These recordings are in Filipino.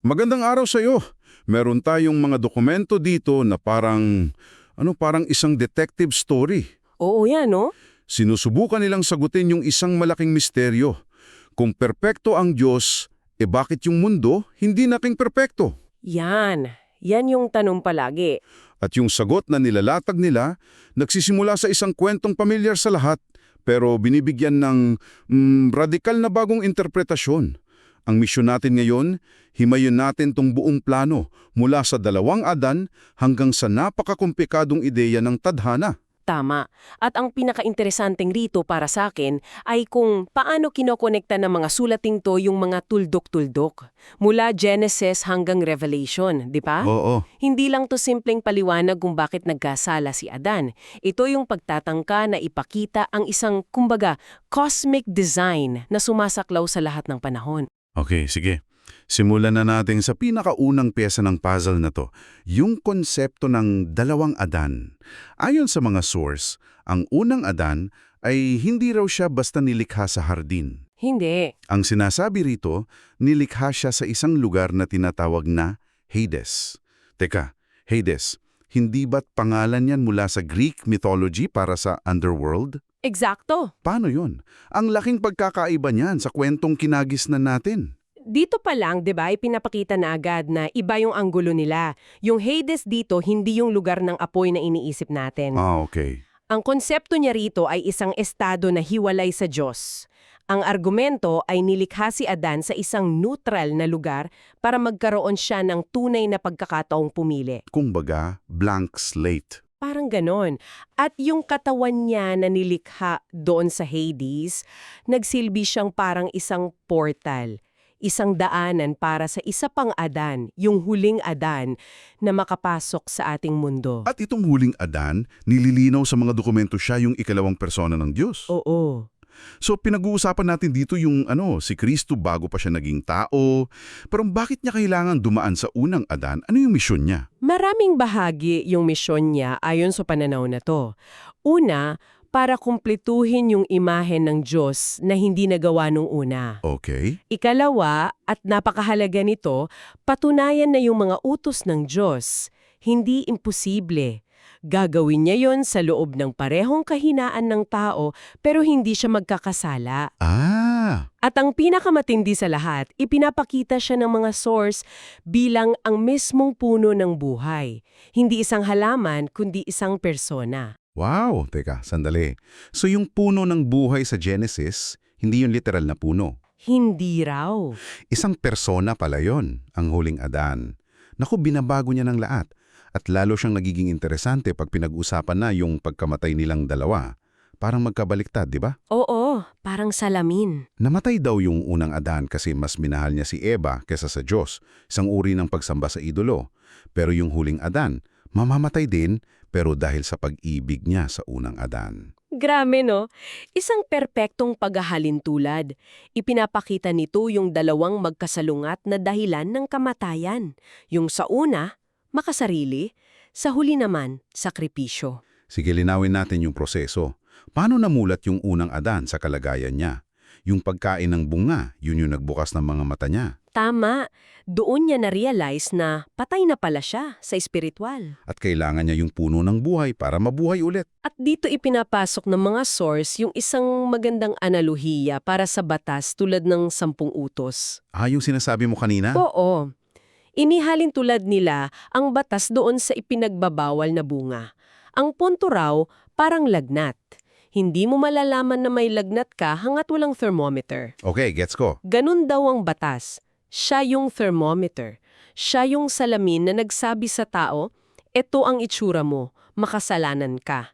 Magandang araw sa iyo. Meron tayong mga dokumento dito na parang isang detective story. Oo yan, no? Sinusubukan nilang sagutin yung isang malaking misteryo. Kung perpekto ang Diyos, bakit yung mundo hindi naging perpekto? Yan. Yan yung tanong palagi. At yung sagot na nilalatag nila, nagsisimula sa isang kwentong pamilyar sa lahat, pero binibigyan ng radikal na bagong interpretasyon. Ang misyon natin ngayon, himayin natin tong buong plano mula sa dalawang Adan hanggang sa napakakomplikadong ideya ng tadhana. Tama. At ang pinaka-interesanteng rito para sa akin ay kung paano kinokonekta ng mga sulating to yung mga tuldok-tuldok. Mula Genesis hanggang Revelation, di ba? Oo. Hindi lang to simpleng paliwanag kung bakit nagkasala si Adan. Ito yung pagtatangka na ipakita ang isang, kumbaga, cosmic design na sumasaklaw sa lahat ng panahon. Okay, sige. Simulan na natin sa pinakaunang pyesa ng puzzle na to, yung konsepto ng dalawang Adan. Ayon sa mga source, ang unang Adan ay hindi raw siya basta nilikha sa hardin. Hindi. Ang sinasabi rito, nilikha siya sa isang lugar na tinatawag na Hades. Teka, Hades, hindi ba't pangalan yan mula sa Greek mythology para sa underworld? Eksakto. Paano yun? Ang laking pagkakaiba niyan sa kwentong kinagisnan natin. Dito pa lang, 'di ba, ipinapakita na agad na iba yung anggulo nila. Yung Hades dito, hindi yung lugar ng apoy na iniisip natin. Okay. Ang konsepto niya rito ay isang estado na hiwalay sa Diyos. Ang argumento ay nilikha si Adan sa isang neutral na lugar para magkaroon siya ng tunay na pagkakataong pumili. Kumbaga, blank slate. Parang ganon. At yung katawan niya na nilikha doon sa Hades, nagsilbi siyang parang isang portal. Isang daanan para sa isa pang Adan, yung huling Adan, na makapasok sa ating mundo. At itong huling Adan, nililinaw sa mga dokumento siya yung ikalawang persona ng Diyos. Oo. So pinag-uusapan natin dito yung si Kristo bago pa siya naging tao. Pero bakit niya kailangan dumaan sa unang Adan? Ano yung misyon niya? Maraming bahagi yung misyon niya ayon sa pananaw na to. Una, para kumpletuhin yung imahe ng Diyos na hindi nagawa nung una. Okay. Ikalawa, at napakahalaga nito, patunayan na yung mga utos ng Diyos. Hindi imposible. Gagawin niya yon sa loob ng parehong kahinaan ng tao pero hindi siya magkakasala. At ang pinakamatindi sa lahat, ipinapakita siya ng mga source bilang ang mismong puno ng buhay. Hindi isang halaman, kundi isang persona. Wow! Teka, sandali. So yung puno ng buhay sa Genesis, hindi yung literal na puno. Hindi raw. Isang persona pala yon, ang huling Adan. Naku, binabago niya ng lahat. At lalo siyang nagiging interesante pag pinag-usapan na yung pagkamatay nilang dalawa. Parang magkabaliktad, di ba? Oo, parang salamin. Namatay daw yung unang Adan kasi mas minahal niya si Eva kesa sa Diyos, isang uri ng pagsamba sa idolo. Pero yung huling Adan, mamamatay din, pero dahil sa pag-ibig niya sa unang Adan. Grabe, no? Isang perpektong paghahalintulad. Ipinapakita nito yung dalawang magkasalungat na dahilan ng kamatayan. Yung sa una, makasarili, sa huli naman, sakripisyo. Sige, linawin natin yung proseso. Paano namulat yung unang Adan sa kalagayan niya? Yung pagkain ng bunga, yun yung nagbukas ng mga mata niya. Tama. Doon niya na-realize na patay na pala siya sa espiritual. At kailangan niya yung puno ng buhay para mabuhay ulit. At dito ipinapasok ng mga source yung isang magandang analohiya para sa batas tulad ng 10 utos. Yung sinasabi mo kanina? Oo. Inihalin tulad nila ang batas doon sa ipinagbabawal na bunga. Ang punto raw, parang lagnat. Hindi mo malalaman na may lagnat ka hanggat walang thermometer. Okay, gets ko. Ganun daw ang batas. Siya yung thermometer. Siya yung salamin na nagsabi sa tao, eto ang itsura mo, makasalanan ka.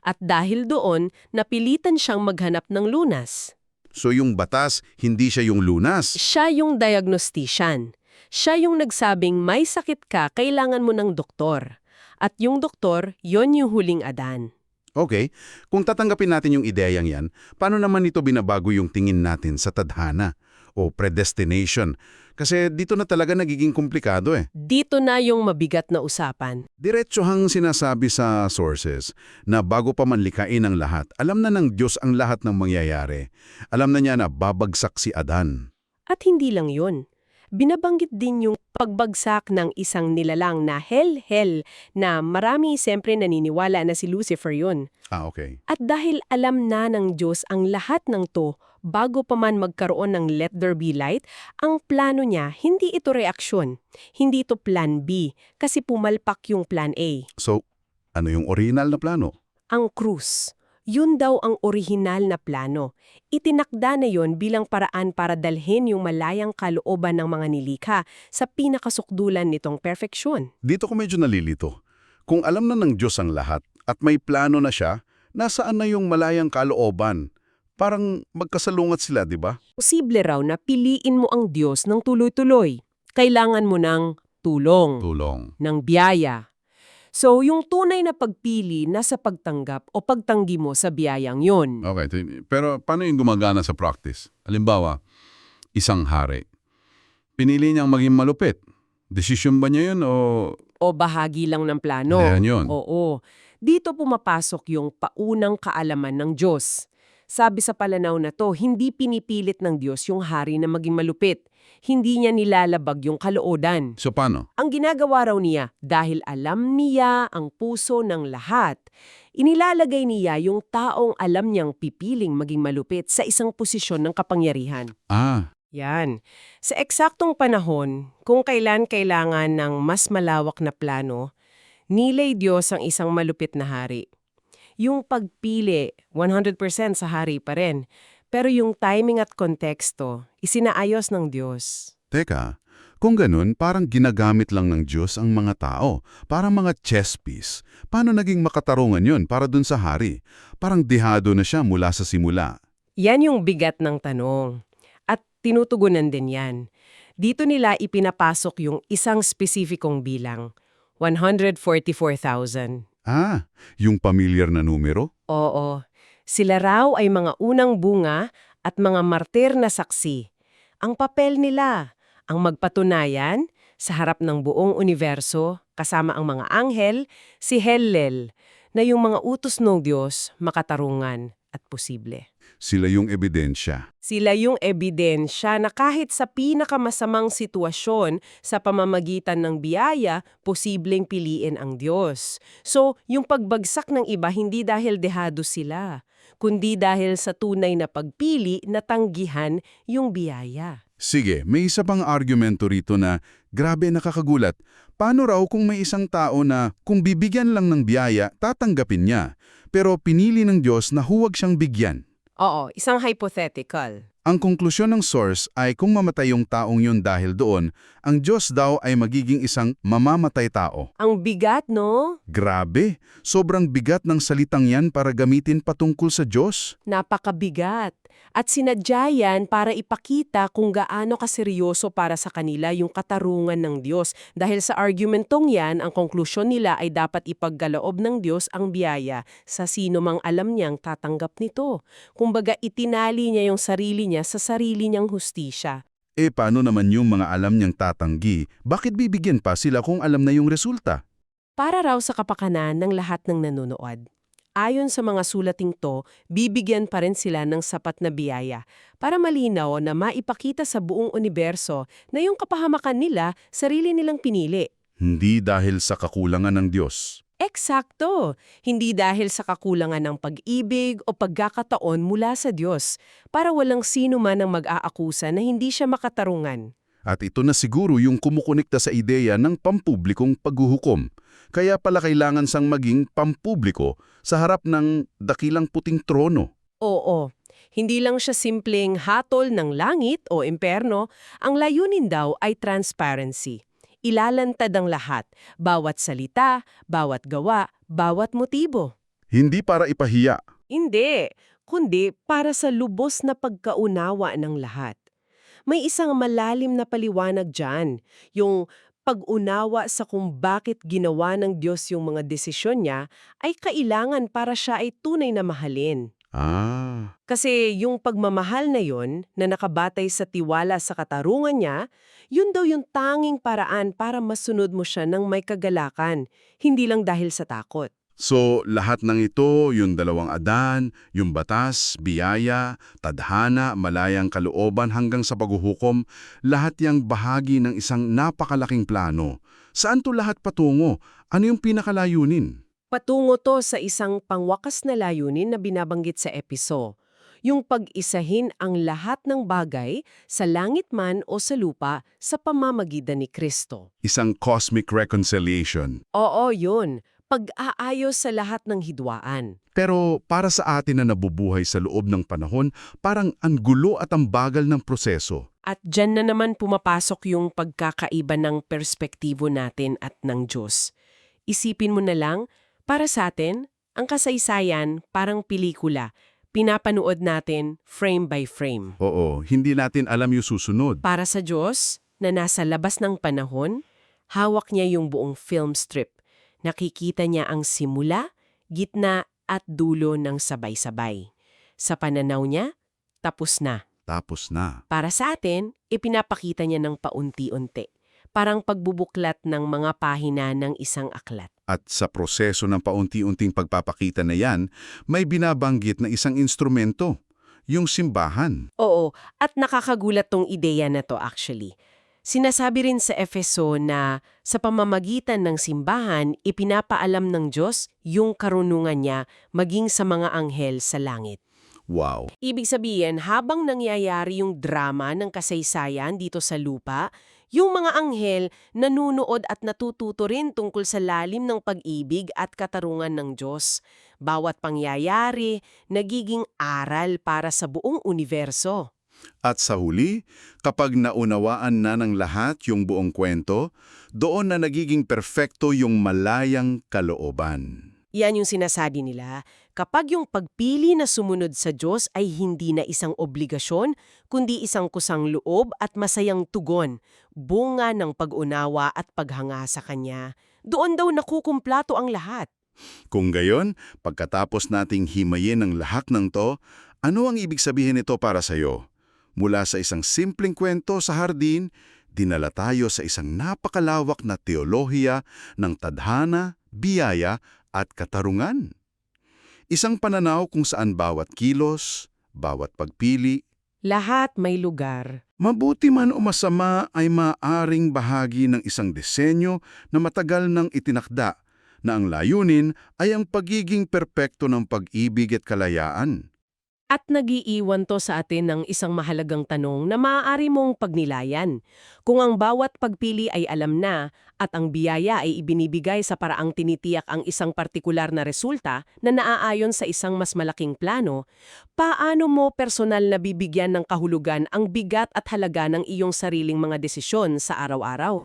At dahil doon, napilitan siyang maghanap ng lunas. So yung batas, hindi siya yung lunas? Siya yung diagnostician. Siya yung nagsabing may sakit ka, kailangan mo ng doktor. At yung doktor, yon yung huling Adan. Okay, kung tatanggapin natin yung ideyang yan, paano naman ito binabago yung tingin natin sa tadhana o predestination? Kasi dito na talaga nagiging komplikado eh. Dito na yung mabigat na usapan. Diretsohang sinasabi sa sources na bago pa man likain ang lahat, alam na ng Diyos ang lahat ng mangyayari. Alam na niya na babagsak si Adan. At hindi lang yun. Binabanggit din yung pagbagsak ng isang nilalang na hell na marami siyempre naniniwala na si Lucifer yun. Okay. At dahil alam na ng Diyos ang lahat ng to, bago pa man magkaroon ng let there be light, ang plano niya, hindi ito reaksyon. Hindi ito plan B, kasi pumalpak yung plan A. So, ano yung original na plano? Ang krus. Yun daw ang orihinal na plano. Itinakda na yon bilang paraan para dalhin yung malayang kalooban ng mga nilikha sa pinakasukdulan nitong perfeksyon. Dito ko medyo nalilito. Kung alam na ng Diyos ang lahat at may plano na siya, nasaan na yung malayang kalooban? Parang magkasalungat sila, di ba? Posible raw na piliin mo ang Diyos ng tuloy-tuloy. Kailangan mo ng tulong, Tulong. ng biyaya. So, yung tunay na pagpili nasa pagtanggap o pagtanggi mo sa biyayang yon. Okay, pero paano yung gumagana sa practice? Halimbawa, isang hari. Pinili niyang maging malupit. Desisyon ba niya yun o... O bahagi lang ng plano. Ayan yun. Oo. Dito pumapasok yung paunang kaalaman ng Diyos. Sabi sa palanaw na to, hindi pinipilit ng Diyos yung hari na maging malupit. Hindi niya nilalabag yung kaloodan. So paano? Ang ginagawa raw niya, dahil alam niya ang puso ng lahat, inilalagay niya yung taong alam niyang pipiling maging malupit sa isang posisyon ng kapangyarihan. Yan. Sa eksaktong panahon, kung kailan kailangan ng mas malawak na plano, nilay Diyos ang isang malupit na hari. Yung pagpili, 100% sa hari pa rin. Pero yung timing at konteksto, isinaayos ng Diyos. Teka, kung ganun, parang ginagamit lang ng Diyos ang mga tao. Parang mga chess piece. Paano naging makatarungan yun para dun sa hari? Parang dehado na siya mula sa simula. Yan yung bigat ng tanong. At tinutugunan din yan. Dito nila ipinapasok yung isang spesifikong bilang, 144,000. Yung pamilyar na numero? Oo. Sila raw ay mga unang bunga at mga martir na saksi. Ang papel nila, ang magpatunayan sa harap ng buong universo, kasama ang mga anghel, si Hellel, na yung mga utos ng Diyos makatarungan at posible. Sila yung ebidensya. Sila yung ebidensya na kahit sa pinakamasamang sitwasyon sa pamamagitan ng biyaya, posibleng piliin ang Diyos. So, yung pagbagsak ng iba hindi dahil dehado sila, kundi dahil sa tunay na pagpili na tanggihan yung biyaya. Sige, may isa pang argumento rito na grabe nakakagulat. Paano raw kung may isang tao na kung bibigyan lang ng biyaya, tatanggapin niya, pero pinili ng Diyos na huwag siyang bigyan? Oo, isang hypothetical. Ang konklusyon ng source ay kung mamatay yung taong yun dahil doon, ang Diyos daw ay magiging isang mamamatay tao. Ang bigat, no? Grabe! Sobrang bigat ng salitang yan para gamitin patungkol sa Diyos. Napakabigat. At sinadya yan para ipakita kung gaano kaseryoso para sa kanila yung katarungan ng Diyos. Dahil sa argumentong yan, ang konklusyon nila ay dapat ipagkaloob ng Diyos ang biyaya sa sino mang alam niyang tatanggap nito. Kumbaga itinali niya yung sarili niya sa sarili niyang hustisya. Paano naman yung mga alam niyang tatanggi? Bakit bibigyan pa sila kung alam na yung resulta? Para raw sa kapakanan ng lahat ng nanonood. Ayon sa mga sulating to, bibigyan pa rin sila ng sapat na biyaya para malinaw na maipakita sa buong universo na yung kapahamakan nila, sarili nilang pinili. Hindi dahil sa kakulangan ng Diyos. Eksakto! Hindi dahil sa kakulangan ng pag-ibig o pagkakataon mula sa Diyos, para walang sino man ang mag-aakusa na hindi siya makatarungan. At ito na siguro yung kumukonekta sa ideya ng pampublikong paghuhukom. Kaya pala kailangan sang maging pampubliko sa harap ng dakilang puting trono. Oo, hindi lang siya simpleng hatol ng langit o imperno, ang layunin daw ay transparency. Ilalantad ang lahat, bawat salita, bawat gawa, bawat motibo. Hindi para ipahiya. Hindi, kundi para sa lubos na pagkaunawa ng lahat. May isang malalim na paliwanag dyan, yung pag-unawa sa kung bakit ginawa ng Diyos yung mga desisyon niya ay kailangan para siya ay tunay na mahalin. Kasi yung pagmamahal na yon na nakabatay sa tiwala sa katarungan niya, yun daw yung tanging paraan para masunod mo siya ng may kagalakan, hindi lang dahil sa takot. So, lahat ng ito, yung dalawang Adan, yung batas, biyaya, tadhana, malayang kalooban hanggang sa paghuhukom, lahat yang bahagi ng isang napakalaking plano. Saan to lahat patungo? Ano yung pinakalayunin? Patungo to sa isang pangwakas na layunin na binabanggit sa episo. Yung pag-isahin ang lahat ng bagay sa langit man o sa lupa sa pamamagitan ni Kristo. Isang cosmic reconciliation. Oo, yun. Pag-aayos sa lahat ng hidwaan. Pero para sa atin na nabubuhay sa loob ng panahon, parang ang gulo at ang bagal ng proseso. At dyan na naman pumapasok yung pagkakaiba ng perspektibo natin at ng Diyos. Isipin mo na lang, para sa atin, ang kasaysayan parang pelikula. Pinapanood natin frame by frame. Oo, hindi natin alam yung susunod. Para sa Diyos, na nasa labas ng panahon, hawak niya yung buong film strip. Nakikita niya ang simula, gitna at dulo ng sabay-sabay. Sa pananaw niya, tapos na. Tapos na. Para sa atin, ipinapakita niya ng paunti-unti. Parang pagbubuklat ng mga pahina ng isang aklat. At sa proseso ng paunti-unting pagpapakita na yan, may binabanggit na isang instrumento, yung simbahan. Oo, at nakakagulat tong ideya na to actually. Sinasabi rin sa Efeso na sa pamamagitan ng simbahan, ipinapaalam ng Diyos yung karunungan niya maging sa mga anghel sa langit. Wow. Ibig sabihin, habang nangyayari yung drama ng kasaysayan dito sa lupa, yung mga anghel nanunood at natututo rin tungkol sa lalim ng pag-ibig at katarungan ng Diyos. Bawat pangyayari, nagiging aral para sa buong universo. At sa huli, kapag naunawaan na ng lahat yung buong kwento, doon na nagiging perpekto yung malayang kalooban. Yan yung sinasabi nila, kapag yung pagpili na sumunod sa Diyos ay hindi na isang obligasyon, kundi isang kusang loob at masayang tugon, bunga ng pag-unawa at paghanga sa Kanya, doon daw nakukumplato ang lahat. Kung gayon, pagkatapos nating himayin ang lahat ng to, ano ang ibig sabihin nito para sa'yo? Mula sa isang simpleng kwento sa hardin, dinala tayo sa isang napakalawak na teolohiya ng tadhana, biyaya at katarungan. Isang pananaw kung saan bawat kilos, bawat pagpili, Lahat may lugar. mabuti man o masama ay maaring bahagi ng isang disenyo na matagal nang itinakda na ang layunin ay ang pagiging perpekto ng pag-ibig at kalayaan. At nagiiwan to sa atin ng isang mahalagang tanong na maaari mong pagnilayan. Kung ang bawat pagpili ay alam na at ang biyaya ay ibinibigay sa paraang tinitiyak ang isang partikular na resulta na naaayon sa isang mas malaking plano, paano mo personal na bibigyan ng kahulugan ang bigat at halaga ng iyong sariling mga desisyon sa araw-araw?